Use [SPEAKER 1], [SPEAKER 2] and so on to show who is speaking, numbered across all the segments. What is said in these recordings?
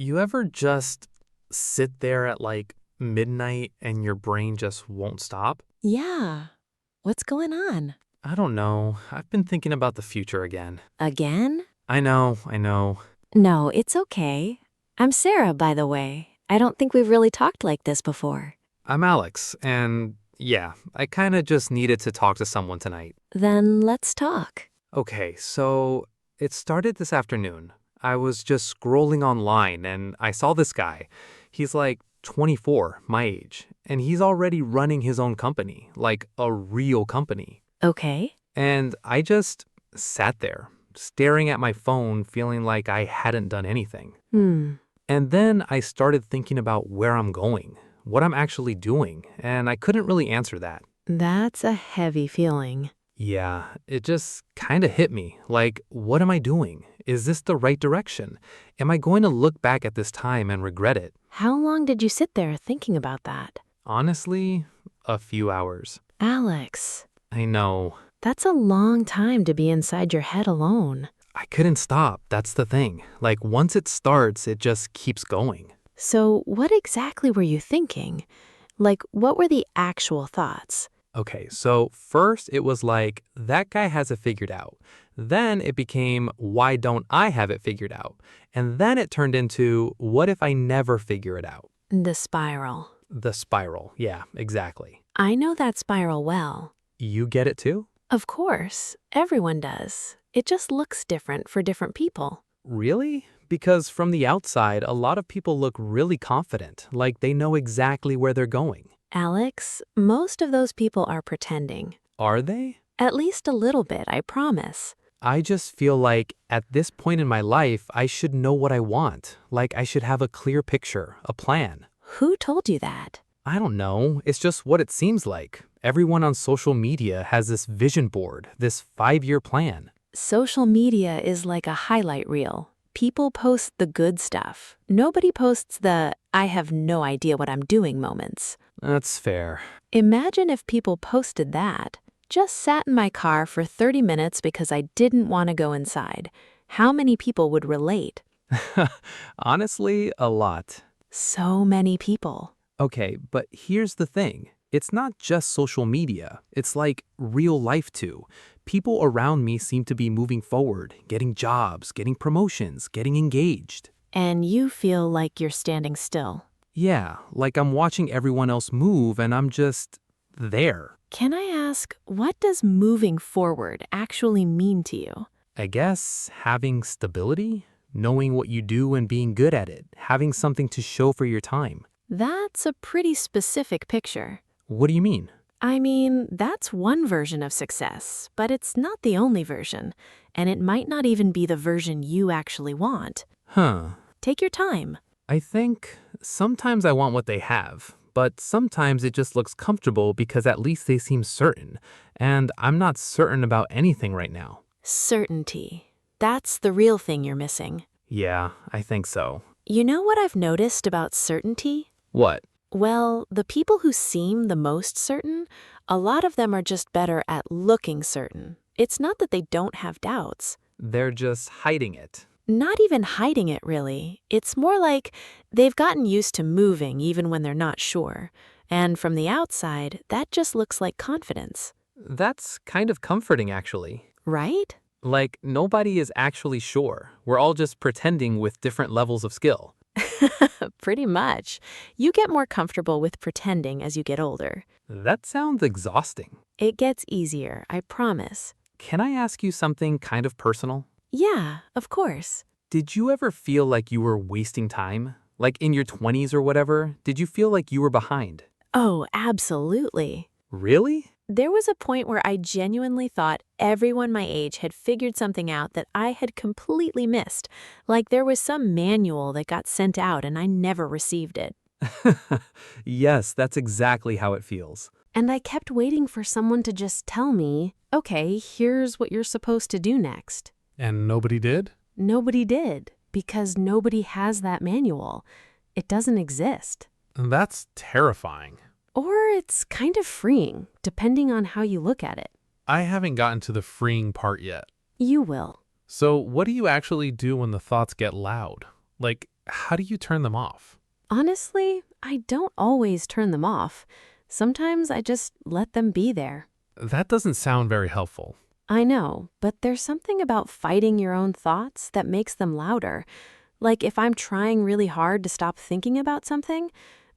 [SPEAKER 1] You ever just sit there at like midnight and your brain just won't stop?
[SPEAKER 2] Yeah. What's going on?
[SPEAKER 1] I don't know. I've been thinking about the future again.
[SPEAKER 2] Again?
[SPEAKER 1] I know.
[SPEAKER 2] No, it's okay. I'm Sarah, by the way. I don't think we've really talked like this before.
[SPEAKER 1] I'm Alex, and yeah, I kind of just needed to talk to someone tonight.
[SPEAKER 2] Then let's talk.
[SPEAKER 1] Okay, so it started this afternoon. I was just scrolling online and I saw this guy. He's like 24, my age, and he's already running his own company, like a real company.
[SPEAKER 2] Okay.
[SPEAKER 1] And I just sat there, staring at my phone, feeling like I hadn't done anything.
[SPEAKER 2] Hmm.
[SPEAKER 1] And then I started thinking about where I'm going, what I'm actually doing, and I couldn't really answer that.
[SPEAKER 2] That's a heavy feeling.
[SPEAKER 1] Yeah, it just kind of hit me. Like, what am I doing? Is this the right direction? Am I going to look back at this time and regret it?
[SPEAKER 2] How long did you sit there thinking about that?
[SPEAKER 1] Honestly, a few hours.
[SPEAKER 2] Alex,
[SPEAKER 1] I know.
[SPEAKER 2] that's a long time to be inside your head alone.
[SPEAKER 1] I couldn't stop. That's the thing. Like, once it starts, it just keeps going.
[SPEAKER 2] So, what exactly were you thinking? Like, what were the actual thoughts?
[SPEAKER 1] Okay, so first it was like, that guy has it figured out. Then it became, why don't I have it figured out? And then it turned into, what if I never figure it out?
[SPEAKER 2] The spiral.
[SPEAKER 1] The spiral. Yeah, exactly.
[SPEAKER 2] I know that spiral well.
[SPEAKER 1] You get it too?
[SPEAKER 2] Of course, everyone does. It just looks different for different people.
[SPEAKER 1] Really? Because from the outside, a lot of people look really confident, like they know exactly where they're going.
[SPEAKER 2] Alex, most of those people are pretending.
[SPEAKER 1] Are they?
[SPEAKER 2] At least a little bit, I promise.
[SPEAKER 1] I just feel like at this point in my life, I should know what I want. Like I should have a clear picture, a plan.
[SPEAKER 2] Who told you that?
[SPEAKER 1] I don't know. It's just what it seems like. Everyone on social media has this vision board, this 5-year plan.
[SPEAKER 2] Social media is like a highlight reel. People post the good stuff. Nobody posts the I have no idea what I'm doing moments.
[SPEAKER 1] That's fair.
[SPEAKER 2] Imagine if people posted that. Just sat in my car for 30 minutes because I didn't want to go inside. How many people would relate?
[SPEAKER 1] Honestly, a lot.
[SPEAKER 2] So many people.
[SPEAKER 1] Okay, but here's the thing. It's not just social media. It's like real life too. People around me seem to be moving forward, getting jobs, getting promotions, getting engaged.
[SPEAKER 2] And you feel like you're standing still.
[SPEAKER 1] Yeah, like I'm watching everyone else move and I'm just there.
[SPEAKER 2] Can I ask, what does moving forward actually mean to you?
[SPEAKER 1] I guess having stability, knowing what you do and being good at it, having something to show for your time.
[SPEAKER 2] That's a pretty specific picture.
[SPEAKER 1] What do you mean?
[SPEAKER 2] I mean, that's one version of success, but it's not the only version, and it might not even be the version you actually want.
[SPEAKER 1] Huh.
[SPEAKER 2] Take your time.
[SPEAKER 1] I think sometimes I want what they have, but sometimes it just looks comfortable because at least they seem certain, and I'm not certain about anything right now.
[SPEAKER 2] Certainty. That's the real thing you're missing.
[SPEAKER 1] Yeah, I think so.
[SPEAKER 2] You know what I've noticed about certainty?
[SPEAKER 1] What?
[SPEAKER 2] Well, the people who seem the most certain, a lot of them are just better at looking certain. It's not that they don't have doubts.
[SPEAKER 1] They're just hiding it.
[SPEAKER 2] Not even hiding it, really. It's more like they've gotten used to moving even when they're not sure. And from the outside, that just looks like confidence.
[SPEAKER 1] That's kind of comforting, actually.
[SPEAKER 2] Right?
[SPEAKER 1] Like, nobody is actually sure. We're all just pretending with different levels of skill.
[SPEAKER 2] Pretty much. You get more comfortable with pretending as you get older.
[SPEAKER 1] That sounds exhausting.
[SPEAKER 2] It gets easier, I promise.
[SPEAKER 1] Can I ask you something kind of personal?
[SPEAKER 2] Yeah, of course.
[SPEAKER 1] Did you ever feel like you were wasting time? Like in your 20s or whatever? Did you feel like you were behind?
[SPEAKER 2] Oh, absolutely.
[SPEAKER 1] Really?
[SPEAKER 2] There was a point where I genuinely thought everyone my age had figured something out that I had completely missed, like there was some manual that got sent out and I never received it.
[SPEAKER 1] Yes, that's exactly how it feels.
[SPEAKER 2] And I kept waiting for someone to just tell me, okay, here's what you're supposed to do next.
[SPEAKER 1] And nobody did?
[SPEAKER 2] Nobody did, because nobody has that manual. It doesn't exist.
[SPEAKER 1] That's terrifying.
[SPEAKER 2] Or it's kind of freeing, depending on how you look at it.
[SPEAKER 3] I haven't gotten to the freeing part yet.
[SPEAKER 2] You will.
[SPEAKER 3] So what do you actually do when the thoughts get loud? Like, how do you turn them off?
[SPEAKER 2] Honestly, I don't always turn them off. Sometimes I just let them be there.
[SPEAKER 3] That doesn't sound very helpful.
[SPEAKER 2] I know, but there's something about fighting your own thoughts that makes them louder. Like if I'm trying really hard to stop thinking about something,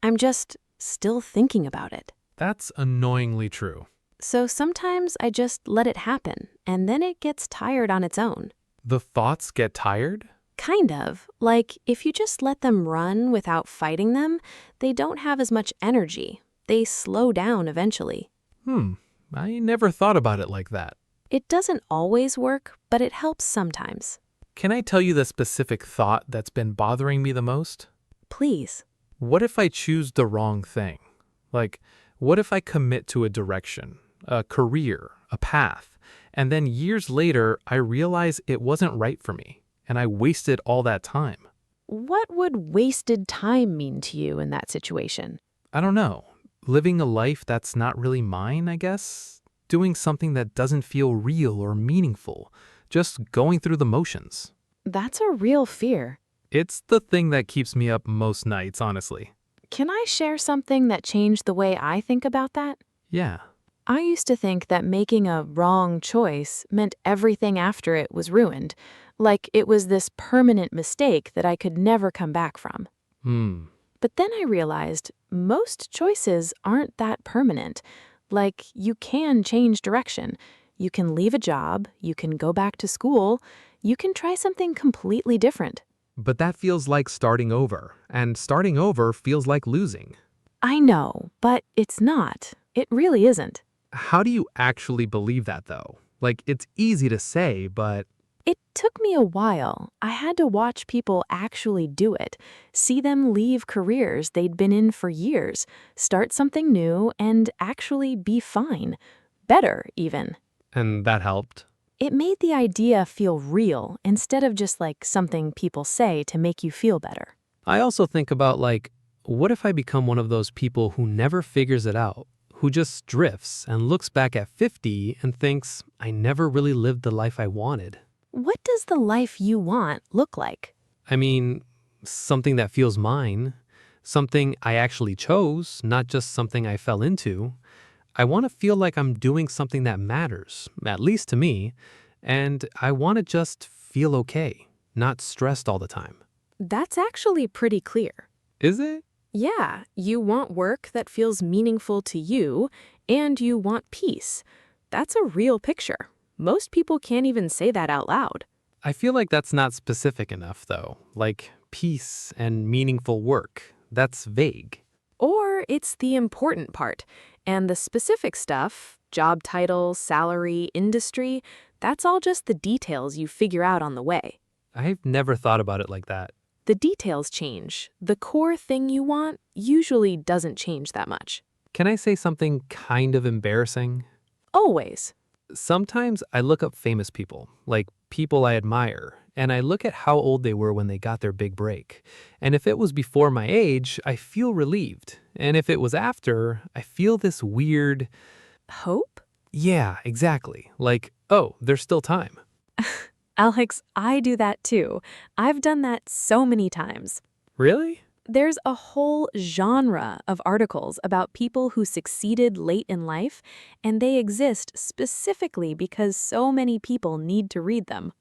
[SPEAKER 2] I'm just still thinking about it.
[SPEAKER 3] That's annoyingly true.
[SPEAKER 2] So sometimes I just let it happen, and then it gets tired on its own.
[SPEAKER 3] The thoughts get tired?
[SPEAKER 2] Kind of. Like if you just let them run without fighting them, they don't have as much energy. They slow down eventually.
[SPEAKER 3] I never thought about it like that.
[SPEAKER 2] It doesn't always work, but it helps sometimes.
[SPEAKER 3] Can I tell you the specific thought that's been bothering me the most?
[SPEAKER 2] Please.
[SPEAKER 3] What if I choose the wrong thing? Like, what if I commit to a direction, a career, a path, and then years later I realize it wasn't right for me, and I wasted all that time?
[SPEAKER 2] What would wasted time mean to you in that situation?
[SPEAKER 3] I don't know. Living a life that's not really mine, I guess? Doing something that doesn't feel real or meaningful. Just going through the motions.
[SPEAKER 2] That's a real fear.
[SPEAKER 3] It's the thing that keeps me up most nights, honestly.
[SPEAKER 2] Can I share something that changed the way I think about that?
[SPEAKER 3] Yeah.
[SPEAKER 2] I used to think that making a wrong choice meant everything after it was ruined, like it was this permanent mistake that I could never come back from. But then I realized most choices aren't that permanent. Like, you can change direction. You can leave a job, you can go back to school, you can try something completely different.
[SPEAKER 1] But that feels like starting over, and starting over feels like losing.
[SPEAKER 2] I know, but it's not. It really isn't.
[SPEAKER 1] How do you actually believe that, though? Like, it's easy to say, but
[SPEAKER 2] It took me a while. I had to watch people actually do it, see them leave careers they'd been in for years, start something new, and actually be fine. Better, even.
[SPEAKER 1] and that helped.
[SPEAKER 2] It made the idea feel real instead of just like something people say to make you feel better.
[SPEAKER 1] I also think about, like, what if I become one of those people who never figures it out, who just drifts and looks back at 50 and thinks, I never really lived the life I wanted?
[SPEAKER 2] What does the life you want look like?
[SPEAKER 1] I mean, something that feels mine, something I actually chose, not just something I fell into. I want to feel like I'm doing something that matters, at least to me, and I want to just feel okay, not stressed all the time.
[SPEAKER 2] That's actually pretty clear.
[SPEAKER 1] Is it?
[SPEAKER 2] Yeah, you want work that feels meaningful to you, and you want peace. That's a real picture. Most people can't even say that out loud.
[SPEAKER 1] I feel like that's not specific enough, though. Like peace and meaningful work. That's vague.
[SPEAKER 2] Or it's the important part. And the specific stuff, job title, salary, industry, that's all just the details you figure out on the way.
[SPEAKER 1] I've never thought about it like that.
[SPEAKER 2] The details change. The core thing you want usually doesn't change that much.
[SPEAKER 1] Can I say something kind of embarrassing?
[SPEAKER 2] Always.
[SPEAKER 1] Sometimes I look up famous people, like people I admire, and I look at how old they were when they got their big break. And if it was before my age, I feel relieved. And if it was after, I feel this weird,
[SPEAKER 2] Hope?
[SPEAKER 1] yeah, exactly. Like, oh, there's still time.
[SPEAKER 2] Alex, I do that too. I've done that so many times.
[SPEAKER 1] Really?
[SPEAKER 2] There's a whole genre of articles about people who succeeded late in life, and they exist specifically because so many people need to read them.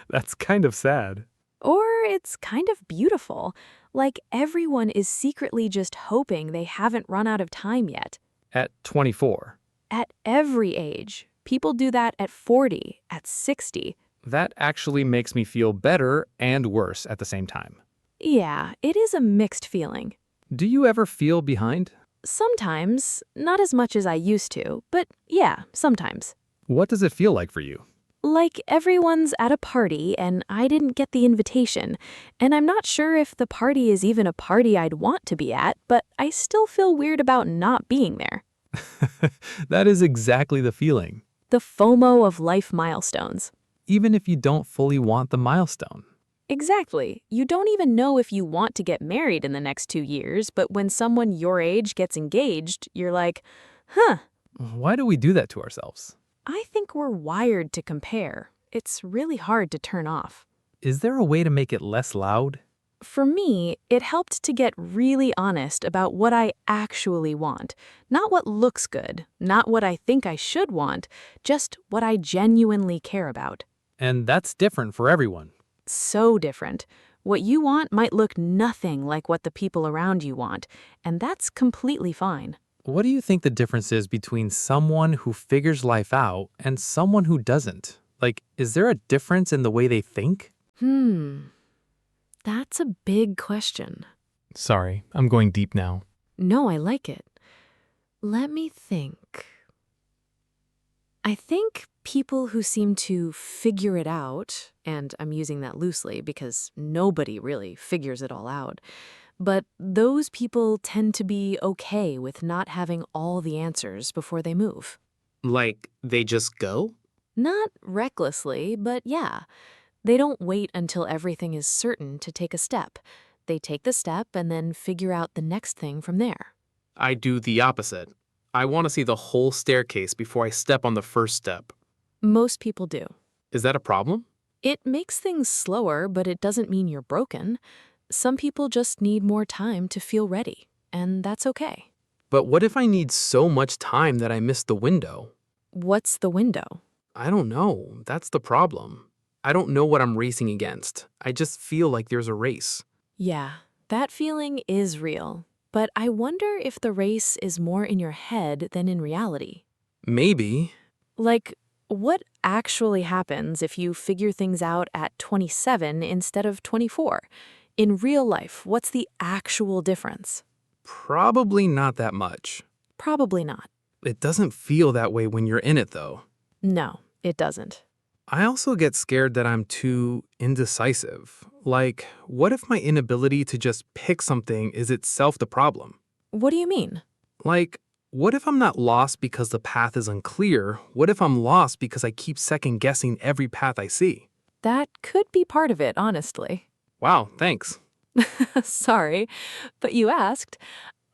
[SPEAKER 1] That's kind of sad.
[SPEAKER 2] Or it's kind of beautiful, like everyone is secretly just hoping they haven't run out of time yet.
[SPEAKER 1] At 24.
[SPEAKER 2] At every age. People do that at 40, at 60.
[SPEAKER 1] That actually makes me feel better and worse at the same time.
[SPEAKER 2] Yeah, it is a mixed feeling.
[SPEAKER 1] Do you ever feel behind?
[SPEAKER 2] Sometimes, not as much as I used to, but yeah, sometimes.
[SPEAKER 1] What does it feel like for you?
[SPEAKER 2] Like everyone's at a party and I didn't get the invitation, and I'm not sure if the party is even a party I'd want to be at, but I still feel weird about not being there.
[SPEAKER 1] That is exactly the feeling,
[SPEAKER 2] The FOMO of life milestones.
[SPEAKER 1] even if you don't fully want the milestone.
[SPEAKER 2] Exactly. You don't even know if you want to get married in the next 2 years, but when someone your age gets engaged, you're like, huh.
[SPEAKER 1] Why do we do that to ourselves?
[SPEAKER 2] I think we're wired to compare. It's really hard to turn off.
[SPEAKER 1] Is there a way to make it less loud?
[SPEAKER 2] For me, it helped to get really honest about what I actually want. Not what looks good, not what I think I should want, just what I genuinely care about.
[SPEAKER 3] And that's different for everyone.
[SPEAKER 2] So different. What you want might look nothing like what the people around you want, and that's completely fine.
[SPEAKER 3] What do you think the difference is between someone who figures life out and someone who doesn't? Like, is there a difference in the way they think?
[SPEAKER 2] That's a big question.
[SPEAKER 3] Sorry, I'm going deep now.
[SPEAKER 2] No, I like it. Let me think. I think people who seem to figure it out, and I'm using that loosely because nobody really figures it all out, but those people tend to be okay with not having all the answers before they move.
[SPEAKER 1] Like, they just go?
[SPEAKER 2] Not recklessly, but yeah. They don't wait until everything is certain to take a step. They take the step and then figure out the next thing from there.
[SPEAKER 1] I do the opposite. I want to see the whole staircase before I step on the first step.
[SPEAKER 2] Most people do.
[SPEAKER 1] Is that a problem?
[SPEAKER 2] It makes things slower, but it doesn't mean you're broken. Some people just need more time to feel ready, and that's okay.
[SPEAKER 1] But what if I need so much time that I miss the window?
[SPEAKER 2] What's the window?
[SPEAKER 1] I don't know. That's the problem. I don't know what I'm racing against. I just feel like there's a race.
[SPEAKER 2] Yeah, that feeling is real. But I wonder if the race is more in your head than in reality.
[SPEAKER 1] Maybe.
[SPEAKER 2] Like, what actually happens if you figure things out at 27 instead of 24? In real life, what's the actual difference?
[SPEAKER 1] Probably not that much.
[SPEAKER 2] Probably not.
[SPEAKER 1] It doesn't feel that way when you're in it, though.
[SPEAKER 2] No, it doesn't.
[SPEAKER 1] I also get scared that I'm too indecisive. Like, what if my inability to just pick something is itself the problem?
[SPEAKER 2] What do you mean?
[SPEAKER 1] Like, what if I'm not lost because the path is unclear? What if I'm lost because I keep second guessing every path I see?
[SPEAKER 2] That could be part of it, honestly.
[SPEAKER 1] Wow, thanks.
[SPEAKER 2] Sorry, but you asked.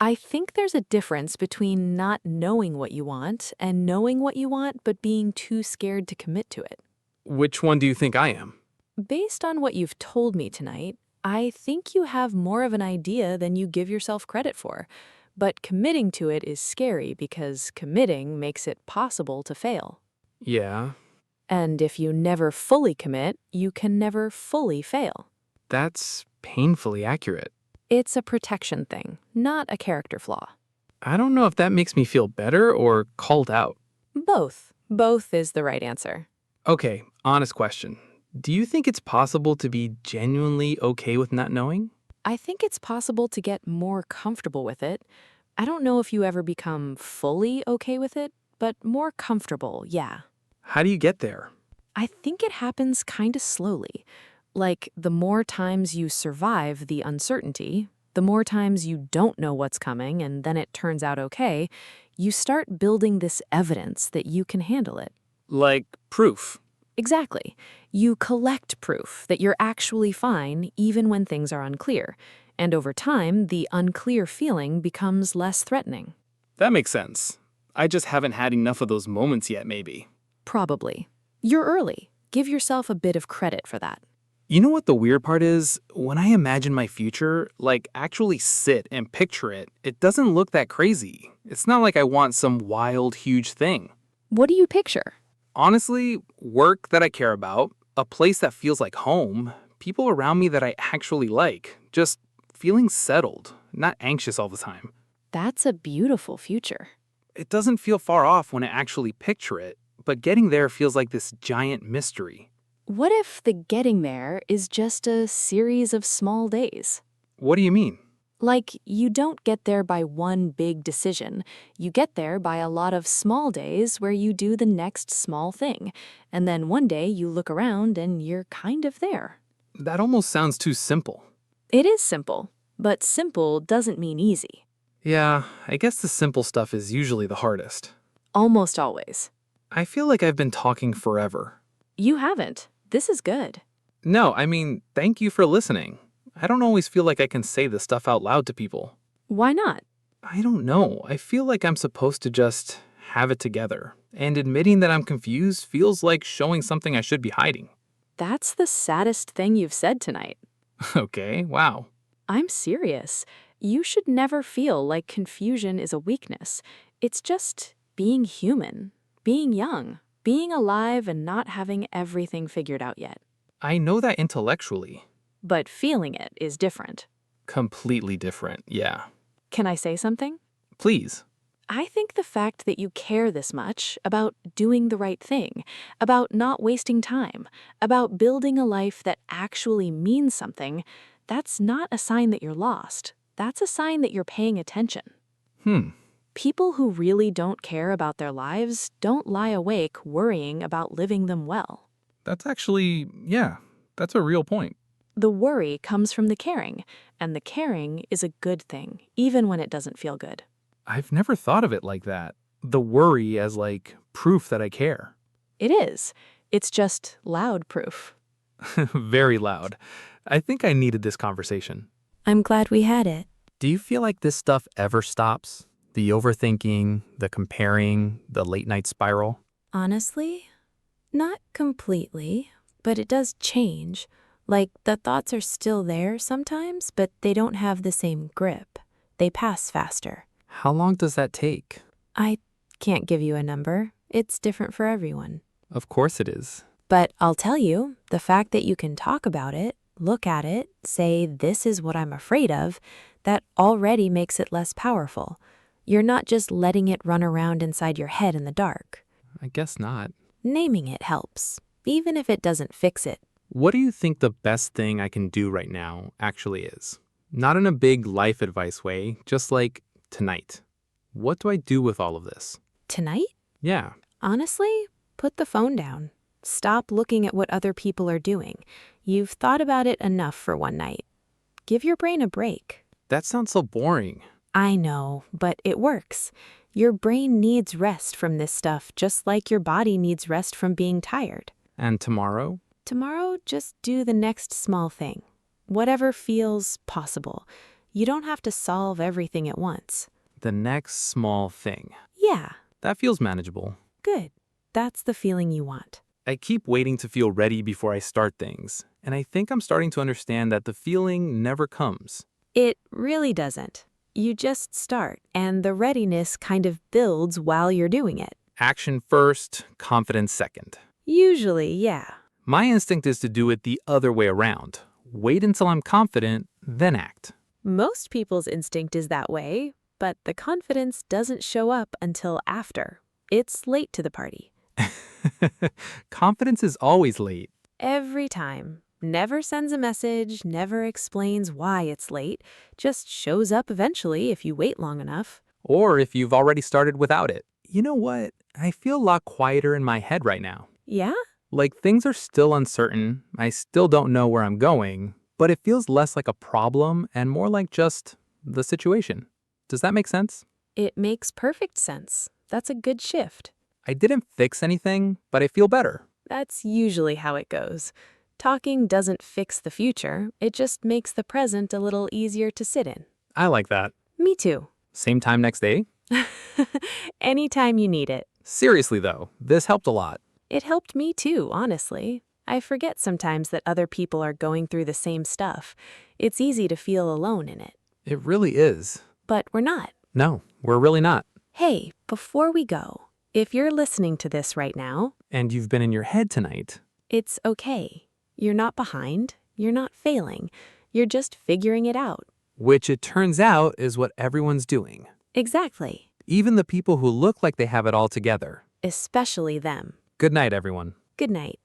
[SPEAKER 2] I think there's a difference between not knowing what you want and knowing what you want but being too scared to commit to it.
[SPEAKER 1] Which one do you think I am?
[SPEAKER 2] Based on what you've told me tonight, I think you have more of an idea than you give yourself credit for. But committing to it is scary because committing makes it possible to fail.
[SPEAKER 1] Yeah,
[SPEAKER 2] And if you never fully commit, you can never fully fail.
[SPEAKER 1] that's painfully accurate.
[SPEAKER 2] It's a protection thing, not a character flaw.
[SPEAKER 1] I don't know if that makes me feel better or called out.
[SPEAKER 2] Both. Both is the right answer.
[SPEAKER 1] Okay, honest question. Do you think it's possible to be genuinely okay with not knowing?
[SPEAKER 2] I think it's possible to get more comfortable with it. I don't know if you ever become fully okay with it, but more comfortable, yeah.
[SPEAKER 1] How do you get there?
[SPEAKER 2] I think it happens kind of slowly. Like, the more times you survive the uncertainty, the more times you don't know what's coming and then it turns out okay, you start building this evidence that you can handle it.
[SPEAKER 1] Like proof.
[SPEAKER 2] Exactly. You collect proof that you're actually fine even when things are unclear. And over time, the unclear feeling becomes less threatening.
[SPEAKER 1] That makes sense. I just haven't had enough of those moments yet, maybe.
[SPEAKER 2] Probably. You're early. Give yourself a bit of credit for that.
[SPEAKER 1] You know what the weird part is? When I imagine my future, like actually sit and picture it, it doesn't look that crazy. It's not like I want some wild, huge thing.
[SPEAKER 2] What do you picture?
[SPEAKER 1] Honestly, work that I care about, a place that feels like home, people around me that I actually like, just feeling settled, not anxious all the time.
[SPEAKER 2] That's a beautiful future.
[SPEAKER 1] It doesn't feel far off when I actually picture it, but getting there feels like this giant mystery.
[SPEAKER 2] What if the getting there is just a series of small days?
[SPEAKER 1] What do you mean?
[SPEAKER 2] Like, you don't get there by one big decision. You get there by a lot of small days where you do the next small thing. And then one day you look around and you're kind of there.
[SPEAKER 1] That almost sounds too simple.
[SPEAKER 2] It is simple, but simple doesn't mean easy.
[SPEAKER 1] Yeah, I guess the simple stuff is usually the hardest.
[SPEAKER 2] Almost always.
[SPEAKER 1] I feel like I've been talking forever.
[SPEAKER 2] You haven't. This is good.
[SPEAKER 1] No, I mean, thank you for listening. I don't always feel like I can say this stuff out loud to people.
[SPEAKER 2] Why not?
[SPEAKER 1] I don't know. I feel like I'm supposed to just have it together. And admitting that I'm confused feels like showing something I should be hiding.
[SPEAKER 2] That's the saddest thing you've said tonight.
[SPEAKER 3] Okay, wow.
[SPEAKER 2] I'm serious. You should never feel like confusion is a weakness. It's just being human, being young, being alive and not having everything figured out yet.
[SPEAKER 3] I know that intellectually.
[SPEAKER 2] But feeling it is different.
[SPEAKER 3] Completely different, yeah.
[SPEAKER 2] Can I say something?
[SPEAKER 3] Please.
[SPEAKER 2] I think the fact that you care this much about doing the right thing, about not wasting time, about building a life that actually means something, that's not a sign that you're lost. That's a sign that you're paying attention. People who really don't care about their lives don't lie awake worrying about living them well.
[SPEAKER 3] That's actually, yeah, that's a real point.
[SPEAKER 2] The worry comes from the caring, and the caring is a good thing, even when it doesn't feel good.
[SPEAKER 3] I've never thought of it like that. The worry as like proof that I care.
[SPEAKER 2] It is. It's just loud proof.
[SPEAKER 3] Very loud. I think I needed this conversation.
[SPEAKER 2] I'm glad we had it.
[SPEAKER 1] Do you feel like this stuff ever stops? The overthinking, the comparing, the late night spiral?
[SPEAKER 2] Honestly, not completely, but it does change. Like, the thoughts are still there sometimes, but they don't have the same grip. They pass faster.
[SPEAKER 1] How long does that take?
[SPEAKER 2] I can't give you a number. It's different for everyone.
[SPEAKER 1] Of course it is.
[SPEAKER 2] But I'll tell you, the fact that you can talk about it, look at it, say, this is what I'm afraid of, that already makes it less powerful. You're not just letting it run around inside your head in the dark.
[SPEAKER 1] I guess not.
[SPEAKER 2] Naming it helps, even if it doesn't fix it.
[SPEAKER 1] What do you think the best thing I can do right now actually is? Not in a big life advice way, just like tonight. What do I do with all of this?
[SPEAKER 2] Tonight?
[SPEAKER 1] Yeah.
[SPEAKER 2] Honestly, put the phone down. Stop looking at what other people are doing. You've thought about it enough for one night. Give your brain a break.
[SPEAKER 1] That sounds so boring.
[SPEAKER 2] I know, but it works. Your brain needs rest from this stuff, just like your body needs rest from being tired.
[SPEAKER 1] And tomorrow?
[SPEAKER 2] Tomorrow, just do the next small thing. Whatever feels possible. You don't have to solve everything at once.
[SPEAKER 1] The next small thing.
[SPEAKER 2] Yeah,
[SPEAKER 1] That feels manageable.
[SPEAKER 2] good. That's the feeling you want.
[SPEAKER 1] I keep waiting to feel ready before I start things, and I think I'm starting to understand that the feeling never comes.
[SPEAKER 2] It really doesn't. You just start, and the readiness kind of builds while you're doing it.
[SPEAKER 1] Action first, confidence second.
[SPEAKER 2] Usually, yeah.
[SPEAKER 1] My instinct is to do it the other way around. Wait until I'm confident, then act.
[SPEAKER 2] Most people's instinct is that way, but the confidence doesn't show up until after. It's late to the party.
[SPEAKER 1] Confidence is always late.
[SPEAKER 2] Every time. Never sends a message, never explains why it's late, just shows up eventually if you wait long enough.
[SPEAKER 1] Or if you've already started without it. You know what? I feel a lot quieter in my head right now.
[SPEAKER 2] Yeah?
[SPEAKER 1] Like things are still uncertain, I still don't know where I'm going, but it feels less like a problem and more like just the situation. Does that make sense?
[SPEAKER 2] It makes perfect sense. That's a good shift.
[SPEAKER 1] I didn't fix anything, but I feel better.
[SPEAKER 2] That's usually how it goes. Talking doesn't fix the future, it just makes the present a little easier to sit in.
[SPEAKER 1] I like that.
[SPEAKER 2] Me too.
[SPEAKER 1] Same time next day?
[SPEAKER 2] Anytime you need it.
[SPEAKER 1] Seriously though, this helped a lot.
[SPEAKER 2] It helped me too, honestly. I forget sometimes that other people are going through the same stuff. It's easy to feel alone in it.
[SPEAKER 1] It really is.
[SPEAKER 2] But we're not.
[SPEAKER 1] No, we're really not.
[SPEAKER 2] Hey, before we go, if you're listening to this right now,
[SPEAKER 1] And you've been in your head tonight.
[SPEAKER 2] it's okay. You're not behind. You're not failing. You're just figuring it out.
[SPEAKER 1] Which it turns out is what everyone's doing.
[SPEAKER 2] Exactly.
[SPEAKER 1] Even the people who look like they have it all together.
[SPEAKER 2] Especially them.
[SPEAKER 1] Good night, everyone.
[SPEAKER 2] Good night.